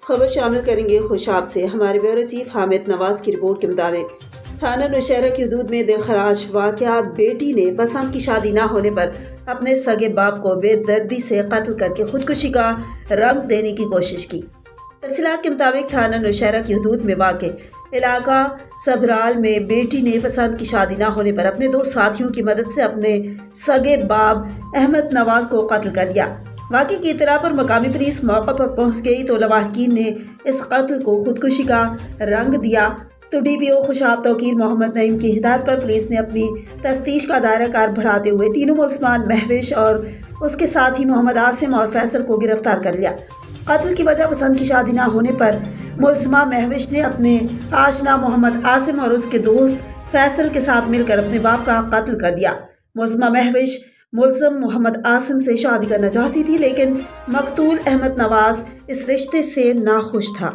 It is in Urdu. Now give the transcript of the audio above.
خبر شامل کریں گے خوشاب سے۔ ہمارے بیورو چیف حامد نواز کی رپورٹ کے مطابق تھانہ نوشہرہ کی حدود میں دلخراش واقعہ، بیٹی نے پسند کی شادی نہ ہونے پر اپنے سگے باپ کو بے دردی سے قتل کر کے خودکشی کا رنگ دینے کی کوشش کی۔ تفصیلات کے مطابق تھانہ نوشہرہ کی حدود میں واقع علاقہ سبرال میں بیٹی نے پسند کی شادی نہ ہونے پر اپنے 2 ساتھیوں کی مدد سے اپنے سگے باپ احمد نواز کو قتل کر لیا۔ واقعے کی اطلاع پر مقامی پولیس موقع پر پہنچ گئی تو لواحقین نے اس قتل کو خودکشی کا رنگ دیا تو ڈی پی او خوشاب توقیر محمد نعیم کی ہدایت پر پولیس نے اپنی تفتیش کا دائرہ کار بڑھاتے ہوئے تینوں ملزمان مہوش اور اس کے ساتھی محمد عاصم اور فیصل کو گرفتار کر لیا۔ قتل کی وجہ پسند کی شادی نہ ہونے پر ملزمہ مہوش نے اپنے آشنا محمد عاصم اور اس کے دوست فیصل کے ساتھ مل کر اپنے باپ کا قتل کر دیا۔ ملزمہ مہوش ملزم محمد عاصم سے شادی کرنا چاہتی تھی، لیکن مقتول احمد نواز اس رشتے سے ناخوش تھا۔